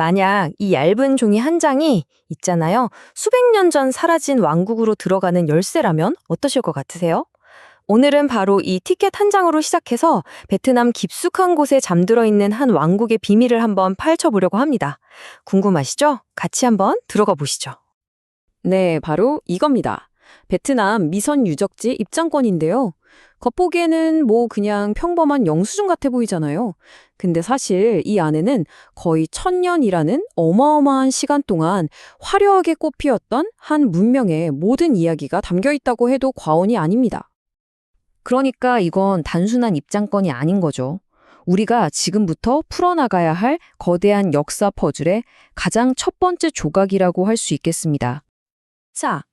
만약 이 얇은 종이 한 장이 있잖아요. 수백 년 전 사라진 왕국으로 들어가는 열쇠라면 어떠실 것 같으세요? 오늘은 바로 이 티켓 한 장으로 시작해서 베트남 깊숙한 곳에 잠들어 있는 한 왕국의 비밀을 한번 파헤쳐보려고 합니다. 궁금하시죠? 같이 한번 들어가 보시죠. 네, 바로 이겁니다. 베트남 미선 유적지 입장권인데요. 겉보기에는 뭐 그냥 평범한 영수증 같아 보이잖아요. 근데 사실 이 안에는 거의 1000년이라는 어마어마한 시간 동안 화려하게 꽃피었던 한 문명의 모든 이야기가 담겨 있다고 해도 과언이 아닙니다. 그러니까 이건 단순한 입장권이 아닌 거죠. 우리가 지금부터 풀어나가야 할 거대한 역사 퍼즐의 가장 첫 번째 조각이라고 할 수 있겠습니다. 자,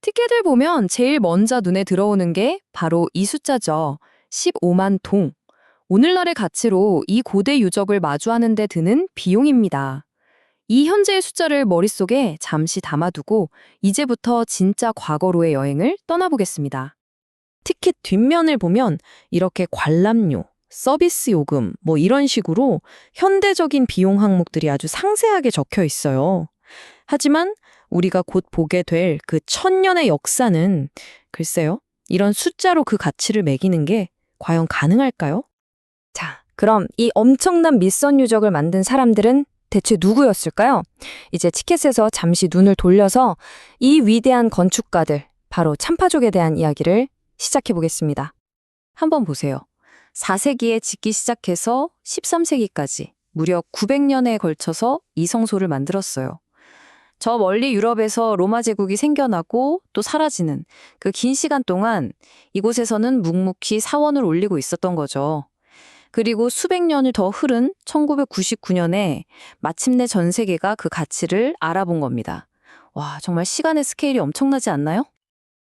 티켓을 보면 제일 먼저 눈에 들어오는 게 바로 이 숫자죠. 15만 동. 오늘날의 가치로 이 고대 유적을 마주하는 데 드는 비용입니다. 이 현재의 숫자를 머릿속에 잠시 담아두고 이제부터 진짜 과거로의 여행을 떠나보겠습니다. 티켓 뒷면을 보면 이렇게 관람료, 서비스 요금 뭐 이런 식으로 현대적인 비용 항목들이 아주 상세하게 적혀 있어요. 하지만 우리가 곧 보게 될 그 1000년의 역사는 글쎄요, 이런 숫자로 그 가치를 매기는 게 과연 가능할까요? 자, 그럼 이 엄청난 밑선 유적을 만든 사람들은 대체 누구였을까요? 이제 티켓에서 잠시 눈을 돌려서 이 위대한 건축가들, 바로 참파족에 대한 이야기를 시작해 보겠습니다. 한번 보세요. 4세기에 짓기 시작해서 13세기까지 무려 900년에 걸쳐서 이 성소를 만들었어요. 저 멀리 유럽에서 로마 제국이 생겨나고 또 사라지는 그 긴 시간 동안 이곳에서는 묵묵히 사원을 올리고 있었던 거죠. 그리고 수백 년을 더 흐른 1999년에 마침내 전 세계가 그 가치를 알아본 겁니다. 와, 정말 시간의 스케일이 엄청나지 않나요?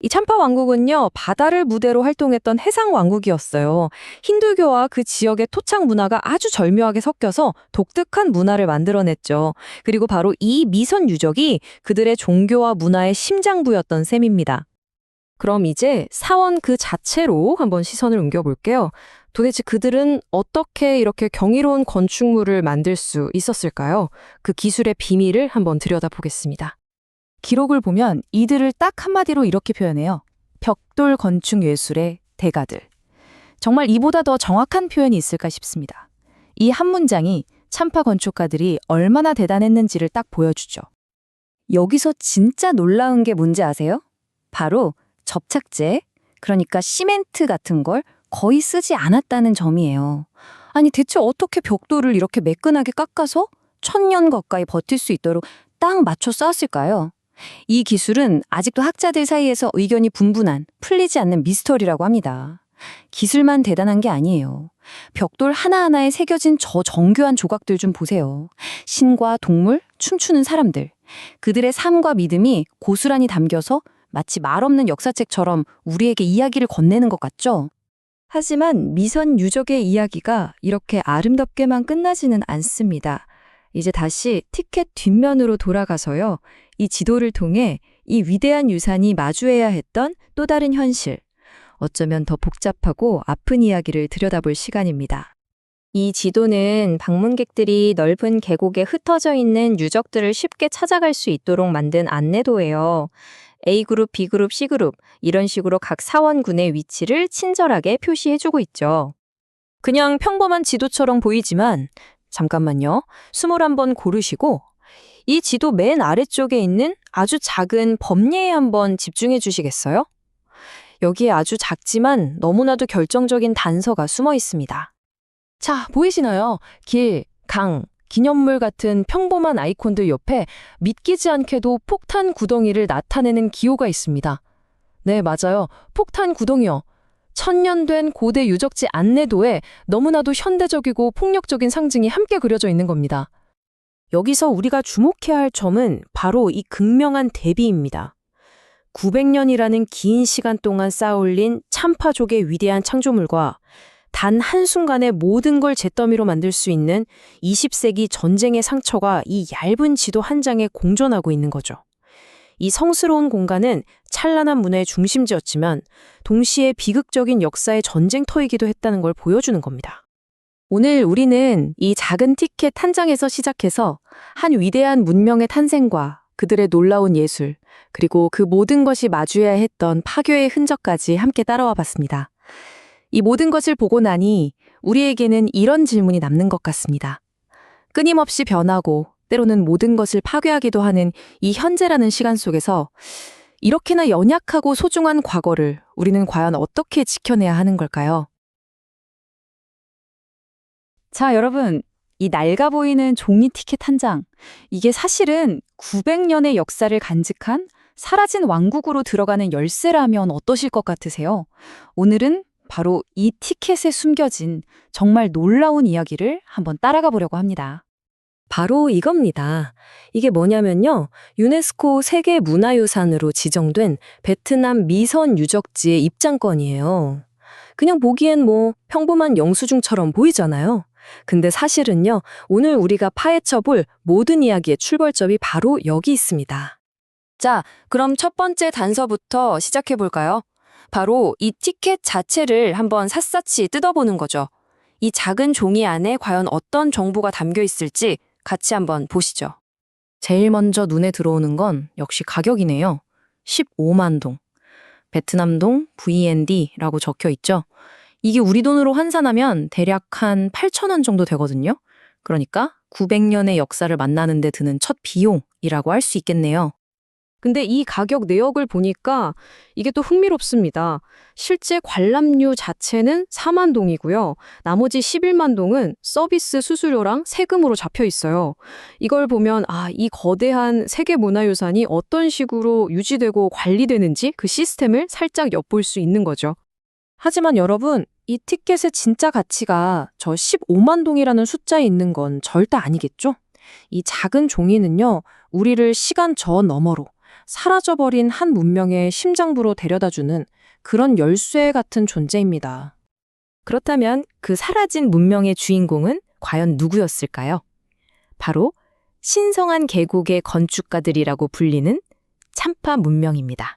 이 참파 왕국은요, 바다를 무대로 활동했던 해상 왕국이었어요. 힌두교와 그 지역의 토착 문화가 아주 절묘하게 섞여서 독특한 문화를 만들어냈죠. 그리고 바로 이 미선 유적이 그들의 종교와 문화의 심장부였던 셈입니다. 그럼 이제 사원 그 자체로 한번 시선을 옮겨볼게요. 도대체 그들은 어떻게 이렇게 경이로운 건축물을 만들 수 있었을까요? 그 기술의 비밀을 한번 들여다보겠습니다. 기록을 보면 이들을 딱 한마디로 이렇게 표현해요. 벽돌 건축 예술의 대가들. 정말 이보다 더 정확한 표현이 있을까 싶습니다. 이 한 문장이 참파 건축가들이 얼마나 대단했는지를 딱 보여주죠. 여기서 진짜 놀라운 게 뭔지 아세요? 바로 접착제, 그러니까 시멘트 같은 걸 거의 쓰지 않았다는 점이에요. 아니 대체 어떻게 벽돌을 이렇게 매끈하게 깎아서 1000년 가까이 버틸 수 있도록 딱 맞춰 쌓았을까요? 이 기술은 아직도 학자들 사이에서 의견이 분분한, 풀리지 않는 미스터리라고 합니다. 기술만 대단한 게 아니에요. 벽돌 하나하나에 새겨진 저 정교한 조각들 좀 보세요. 신과 동물, 춤추는 사람들. 그들의 삶과 믿음이 고스란히 담겨서 마치 말없는 역사책처럼 우리에게 이야기를 건네는 것 같죠? 하지만 미선 유적의 이야기가 이렇게 아름답게만 끝나지는 않습니다. 이제 다시 티켓 뒷면으로 돌아가서요. 이 지도를 통해 이 위대한 유산이 마주해야 했던 또 다른 현실, 어쩌면 더 복잡하고 아픈 이야기를 들여다볼 시간입니다. 이 지도는 방문객들이 넓은 계곡에 흩어져 있는 유적들을 쉽게 찾아갈 수 있도록 만든 안내도예요. A그룹, B그룹, C그룹 이런 식으로 각 사원군의 위치를 친절하게 표시해주고 있죠. 그냥 평범한 지도처럼 보이지만 잠깐만요. 숨을 한번 고르시고 이 지도 맨 아래쪽에 있는 아주 작은 범례에 한번 집중해 주시겠어요? 여기에 아주 작지만 너무나도 결정적인 단서가 숨어 있습니다. 자, 보이시나요? 길, 강, 기념물 같은 평범한 아이콘들 옆에 믿기지 않게도 폭탄 구덩이를 나타내는 기호가 있습니다. 네, 맞아요. 폭탄 구덩이요. 1000년 된 고대 유적지 안내도에 너무나도 현대적이고 폭력적인 상징이 함께 그려져 있는 겁니다. 여기서 우리가 주목해야 할 점은 바로 이 극명한 대비입니다. 900년이라는 긴 시간 동안 쌓아올린 참파족의 위대한 창조물과 단 한순간에 모든 걸 잿더미로 만들 수 있는 20세기 전쟁의 상처가 이 얇은 지도 한 장에 공존하고 있는 거죠. 이 성스러운 공간은 찬란한 문화의 중심지였지만 동시에 비극적인 역사의 전쟁터이기도 했다는 걸 보여주는 겁니다. 오늘 우리는 이 작은 티켓 한 장에서 시작해서 한 위대한 문명의 탄생과 그들의 놀라운 예술, 그리고 그 모든 것이 마주해야 했던 파괴의 흔적까지 함께 따라와 봤습니다. 이 모든 것을 보고 나니 우리에게는 이런 질문이 남는 것 같습니다. 끊임없이 변하고 때로는 모든 것을 파괴하기도 하는 이 현재라는 시간 속에서 이렇게나 연약하고 소중한 과거를 우리는 과연 어떻게 지켜내야 하는 걸까요? 자, 여러분. 이 낡아 보이는 종이 티켓 한 장. 이게 사실은 900년의 역사를 간직한 사라진 왕국으로 들어가는 열쇠라면 어떠실 것 같으세요? 오늘은 바로 이 티켓에 숨겨진 정말 놀라운 이야기를 한번 따라가 보려고 합니다. 바로 이겁니다. 이게 뭐냐면요. 유네스코 세계문화유산으로 지정된 베트남 미선 유적지의 입장권이에요. 그냥 보기엔 뭐 평범한 영수증처럼 보이잖아요. 근데 사실은요, 오늘 우리가 파헤쳐 볼 모든 이야기의 출발점이 바로 여기 있습니다. 자, 그럼 첫 번째 단서부터 시작해 볼까요? 바로 이 티켓 자체를 한번 샅샅이 뜯어보는 거죠. 이 작은 종이 안에 과연 어떤 정보가 담겨 있을지 같이 한번 보시죠. 제일 먼저 눈에 들어오는 건 역시 가격이네요. 15만 동. 베트남동 VND라고 적혀 있죠. 이게 우리 돈으로 환산하면 대략 한 8천 원 정도 되거든요. 그러니까 900년의 역사를 만나는 데 드는 첫 비용이라고 할 수 있겠네요. 근데 이 가격 내역을 보니까 이게 또 흥미롭습니다. 실제 관람료 자체는 4만 동이고요. 나머지 11만 동은 서비스 수수료랑 세금으로 잡혀 있어요. 이걸 보면 이 거대한 세계문화유산이 어떤 식으로 유지되고 관리되는지 그 시스템을 살짝 엿볼 수 있는 거죠. 하지만 여러분, 이 티켓의 진짜 가치가 저 15만 동이라는 숫자에 있는 건 절대 아니겠죠? 이 작은 종이는요, 우리를 시간 저 너머로 사라져버린 한 문명의 심장부로 데려다주는 그런 열쇠 같은 존재입니다. 그렇다면 그 사라진 문명의 주인공은 과연 누구였을까요? 바로 신성한 계곡의 건축가들이라고 불리는 참파 문명입니다.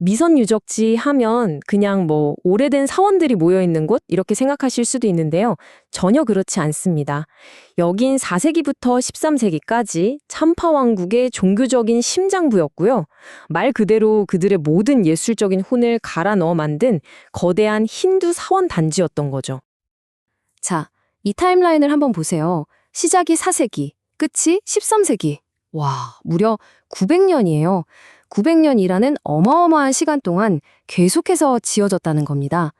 미선 유적지 하면 그냥 뭐 오래된 사원들이 모여있는 곳 이렇게 생각하실 수도 있는데요. 전혀 그렇지 않습니다. 여긴 4세기부터 13세기까지 참파 왕국의 종교적인 심장부였고요. 말 그대로 그들의 모든 예술적인 혼을 갈아 넣어 만든 거대한 힌두 사원 단지였던 거죠. 자, 이 타임라인을 한번 보세요. 시작이 4세기, 끝이 13세기. 와, 무려 900년이에요. 900년이라는 어마어마한 시간 동안 계속해서 지어졌다는 겁니다.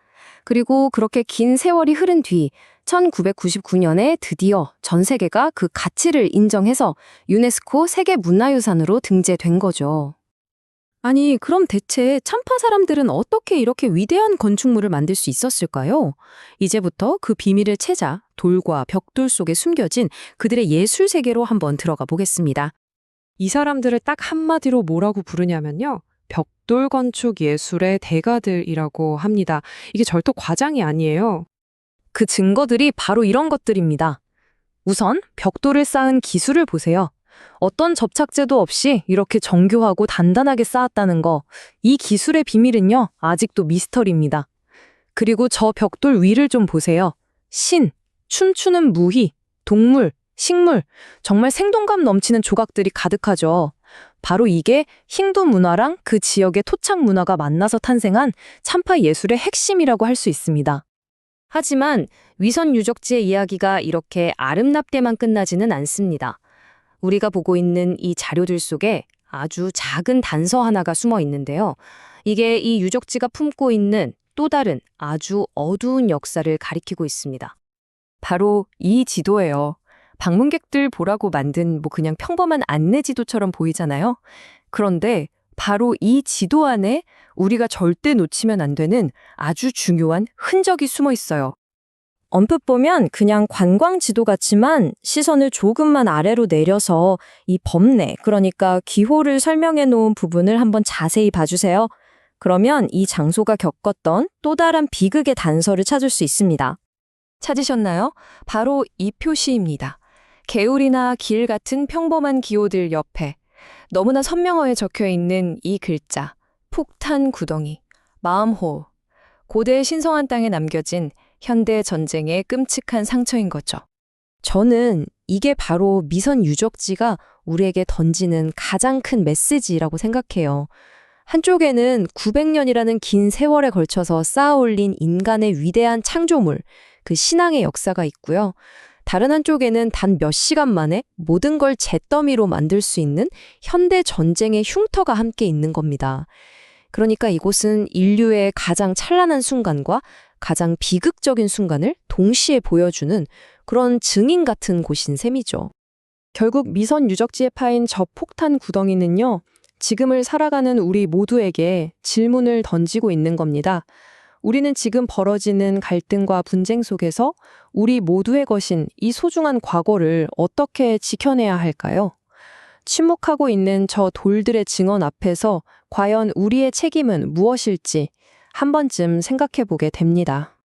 그리고 그렇게 긴 세월이 흐른 뒤 1999년에 드디어 전 세계가 그 가치를 인정해서 유네스코 세계문화유산으로 등재된 거죠. 아니, 그럼 대체 참파 사람들은 어떻게 이렇게 위대한 건축물을 만들 수 있었을까요? 이제부터 그 비밀을 채자 돌과 벽돌 속에 숨겨진 그들의 예술 세계로 한번 들어가 보겠습니다. 이 사람들을 딱 한마디로 뭐라고 부르냐면요. 벽돌 건축 예술의 대가들이라고 합니다. 이게 절대 과장이 아니에요. 그 증거들이 바로 이런 것들입니다. 우선 벽돌을 쌓은 기술을 보세요. 어떤 접착제도 없이 이렇게 정교하고 단단하게 쌓았다는 거. 이 기술의 비밀은요, 아직도 미스터리입니다. 그리고 저 벽돌 위를 좀 보세요. 신, 춤추는 무희, 동물, 식물, 정말 생동감 넘치는 조각들이 가득하죠. 바로 이게 힌두 문화랑 그 지역의 토착 문화가 만나서 탄생한 참파 예술의 핵심이라고 할 수 있습니다. 하지만 위선 유적지의 이야기가 이렇게 아름답게만 끝나지는 않습니다. 우리가 보고 있는 이 자료들 속에 아주 작은 단서 하나가 숨어 있는데요. 이게 이 유적지가 품고 있는 또 다른 아주 어두운 역사를 가리키고 있습니다. 바로 이 지도예요. 방문객들 보라고 만든 뭐 그냥 평범한 안내 지도처럼 보이잖아요. 그런데 바로 이 지도 안에 우리가 절대 놓치면 안 되는 아주 중요한 흔적이 숨어 있어요. 언뜻 보면 그냥 관광 지도 같지만 시선을 조금만 아래로 내려서 이 법례, 그러니까 기호를 설명해 놓은 부분을 한번 자세히 봐주세요. 그러면 이 장소가 겪었던 또 다른 비극의 단서를 찾을 수 있습니다. 찾으셨나요? 바로 이 표시입니다. 개울이나 길 같은 평범한 기호들 옆에 너무나 선명하게 적혀 있는 이 글자, 폭탄 구덩이, 마음호, 고대 신성한 땅에 남겨진 현대 전쟁의 끔찍한 상처인 거죠. 저는 이게 바로 미선 유적지가 우리에게 던지는 가장 큰 메시지라고 생각해요. 한쪽에는 900년이라는 긴 세월에 걸쳐서 쌓아 올린 인간의 위대한 창조물, 그 신앙의 역사가 있고요. 다른 한쪽에는 단 몇 시간 만에 모든 걸 잿더미로 만들 수 있는 현대 전쟁의 흉터가 함께 있는 겁니다. 그러니까 이곳은 인류의 가장 찬란한 순간과 가장 비극적인 순간을 동시에 보여주는 그런 증인 같은 곳인 셈이죠. 결국 미선 유적지에 파인 저 폭탄 구덩이는요, 지금을 살아가는 우리 모두에게 질문을 던지고 있는 겁니다. 우리는 지금 벌어지는 갈등과 분쟁 속에서 우리 모두의 것인 이 소중한 과거를 어떻게 지켜내야 할까요? 침묵하고 있는 저 돌들의 증언 앞에서 과연 우리의 책임은 무엇일지 한 번쯤 생각해 보게 됩니다.